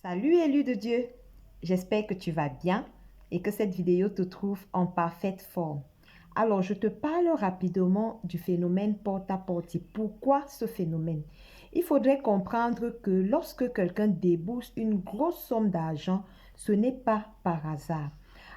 Salut élu de Dieu, j'espère que tu vas bien et que cette vidéo te trouve en parfaite forme. Alors, je te parle rapidement du phénomène porte-à-porte. Pourquoi ce phénomène? Il faudrait comprendre que lorsque quelqu'un débourse une grosse somme d'argent, ce n'est pas par hasard.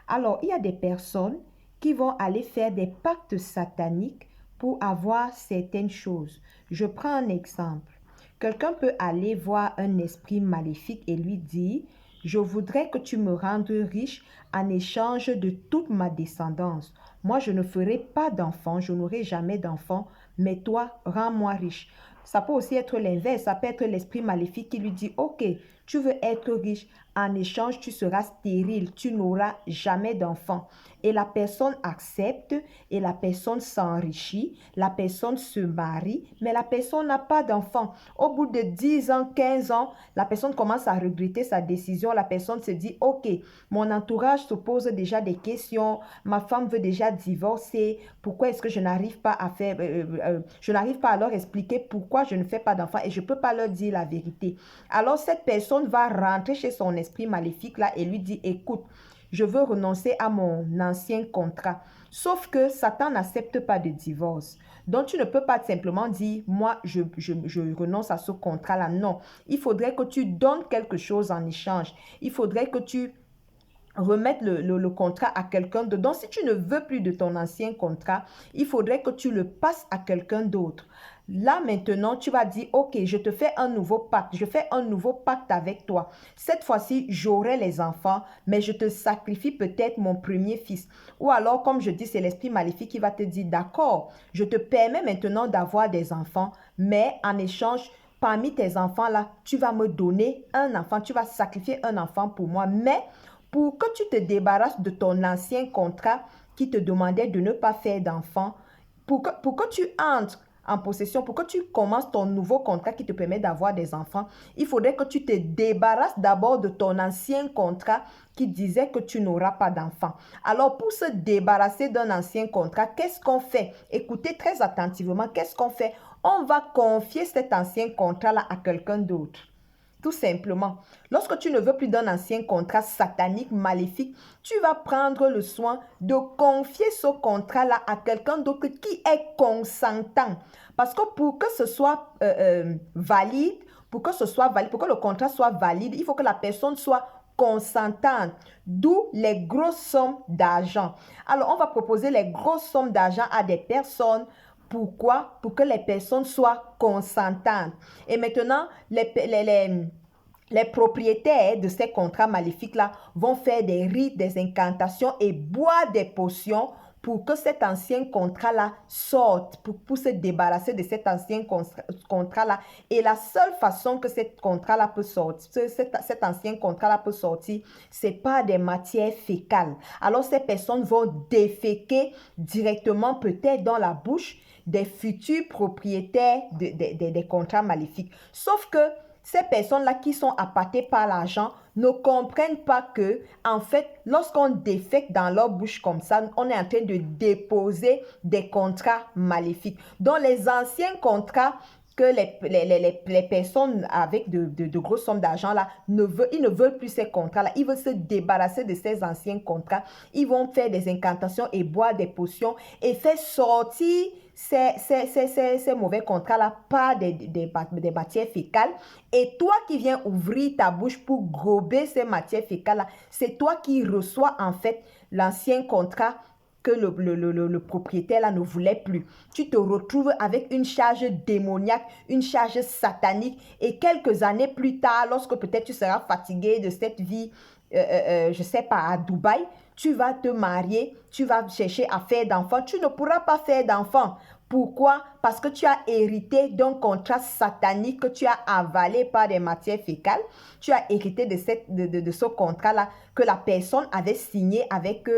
Alors, il y a des personnes qui vont aller faire des pactes sataniques pour avoir certaines choses. Je prends un exemple. Quelqu'un peut aller voir un esprit maléfique et lui dire, je voudrais que tu me rendes riche en échange de toute ma descendance. Moi, je ne ferai pas d'enfant, je n'aurai jamais d'enfant, mais toi, rends-moi riche. Ça peut aussi être l'inverse, ça peut être l'esprit maléfique qui lui dit, ok, tu veux être riche, en échange, tu seras stérile, tu n'auras jamais d'enfant. Et la personne accepte et la personne s'enrichit, la personne se marie, mais la personne n'a pas d'enfant. Au bout de 10 ans, 15 ans, la personne commence à regretter sa décision. La personne se dit, ok, mon entourage se pose déjà des questions, ma femme veut déjà divorcer, pourquoi est-ce que je n'arrive pas à faire, je n'arrive pas à leur expliquer pourquoi je ne fais pas d'enfant et je ne peux pas leur dire la vérité. Alors cette personne va rentrer chez son esprit maléfique là et lui dit, écoute, je veux renoncer à mon ancien contrat. Sauf que Satan n'accepte pas de divorce. Donc, tu ne peux pas simplement dire, moi, je renonce à ce contrat-là. Non, il faudrait que tu donnes quelque chose en échange. Il faudrait que tu remettre le contrat à quelqu'un d'autre. Donc, si tu ne veux plus de ton ancien contrat, il faudrait que tu le passes à quelqu'un d'autre. Là, maintenant, tu vas dire, ok, je te fais un nouveau pacte. Je fais un nouveau pacte avec toi. Cette fois-ci, j'aurai les enfants, mais je te sacrifie peut-être mon premier fils. Ou alors, comme je dis, c'est l'esprit maléfique qui va te dire, d'accord, je te permets maintenant d'avoir des enfants, mais en échange, parmi tes enfants-là, tu vas me donner un enfant. Tu vas sacrifier un enfant pour moi, mais pour que tu te débarrasses de ton ancien contrat qui te demandait de ne pas faire d'enfant, pour que tu entres en possession, pour que tu commences ton nouveau contrat qui te permet d'avoir des enfants, il faudrait que tu te débarrasses d'abord de ton ancien contrat qui disait que tu n'auras pas d'enfant. Alors, pour se débarrasser d'un ancien contrat, qu'est-ce qu'on fait? Écoutez très attentivement, qu'est-ce qu'on fait? On va confier cet ancien contrat-là à quelqu'un d'autre. Tout simplement, lorsque tu ne veux plus d'un ancien contrat satanique, maléfique, tu vas prendre le soin de confier ce contrat-là à quelqu'un d'autre qui est consentant. Parce que pour que ce soit valide, pour que le contrat soit valide, il faut que la personne soit consentante, d'où les grosses sommes d'argent. Alors, on va proposer les grosses sommes d'argent à des personnes. Pourquoi? Pour que les personnes soient consentantes. Et maintenant, les propriétaires de ces contrats maléfiques-là vont faire des rites, des incantations et boire des potions pour que cet ancien contrat-là sorte, pour se débarrasser de cet ancien contrat-là. Et la seule façon que cet contrat-là peut sortir, cet ancien contrat-là peut sortir, c'est par des matières fécales. Alors, ces personnes vont déféquer directement peut-être dans la bouche des futurs propriétaires des contrats maléfiques. Sauf que ces personnes-là qui sont appâtées par l'argent ne comprennent pas que, en fait, lorsqu'on défecte dans leur bouche comme ça, on est en train de déposer des contrats maléfiques. Donc, les anciens contrats que les personnes avec de grosses sommes d'argent là, ils ne veulent plus ces contrats là. Ils veulent se débarrasser de ces anciens contrats. Ils vont faire des incantations et boire des potions et faire sortir ces mauvais contrats-là par des matières fécales. Et toi qui viens ouvrir ta bouche pour gober ces matières fécales-là, c'est toi qui reçois en fait l'ancien contrat que le propriétaire là ne voulait plus. Tu te retrouves avec une charge démoniaque, une charge satanique et quelques années plus tard, lorsque peut-être tu seras fatigué de cette vie, je ne sais pas, à Dubaï, tu vas te marier, tu vas chercher à faire d'enfants, tu ne pourras pas faire d'enfants. Pourquoi? Parce que tu as hérité d'un contrat satanique que tu as avalé par des matières fécales. Tu as hérité de ce contrat-là que la personne avait signé avec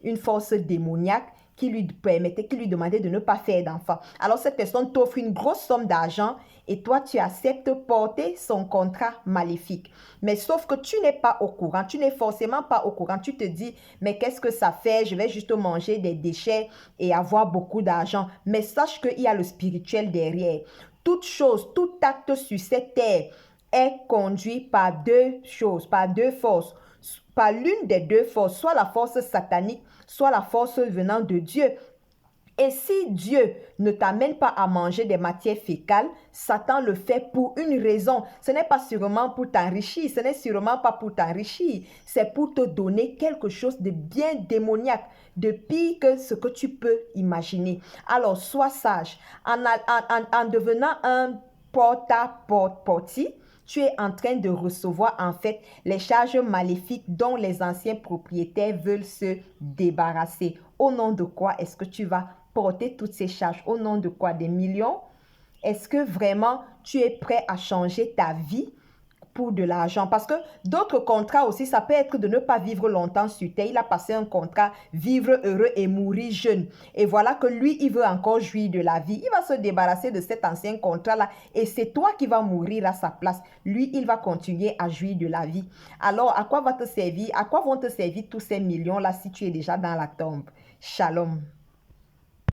une force démoniaque qui lui permettait, qui lui demandait de ne pas faire d'enfant. Alors cette personne t'offre une grosse somme d'argent et toi tu acceptes porter son contrat maléfique. Mais sauf que tu n'es pas au courant, tu n'es forcément pas au courant. Tu te dis, mais qu'est-ce que ça fait? Je vais juste manger des déchets et avoir beaucoup d'argent. Mais sache qu'il y a le spirituel derrière. Toute chose, tout acte sur cette terre est conduit par deux choses, par deux forces, par l'une des deux forces, soit la force satanique, soit la force venant de Dieu. Et si Dieu ne t'amène pas à manger des matières fécales, Satan le fait pour une raison. Ce n'est pas sûrement pour t'enrichir, ce n'est sûrement pas pour t'enrichir. C'est pour te donner quelque chose de bien démoniaque, de pire que ce que tu peux imaginer. Alors, sois sage. En devenant un porta-porti, tu es en train de recevoir en fait les charges maléfiques dont les anciens propriétaires veulent se débarrasser. Au nom de quoi est-ce que tu vas porter toutes ces charges? Au nom de quoi? Des millions? Est-ce que vraiment tu es prêt à changer ta vie pour de l'argent? Parce que d'autres contrats aussi, ça peut être de ne pas vivre longtemps sur terre. Il a passé un contrat, vivre heureux et mourir jeune. Et voilà que lui, il veut encore jouir de la vie. Il va se débarrasser de cet ancien contrat-là et c'est toi qui vas mourir à sa place. Lui, il va continuer à jouir de la vie. Alors, à quoi va te servir? À quoi vont te servir tous ces millions-là si tu es déjà dans la tombe? Shalom.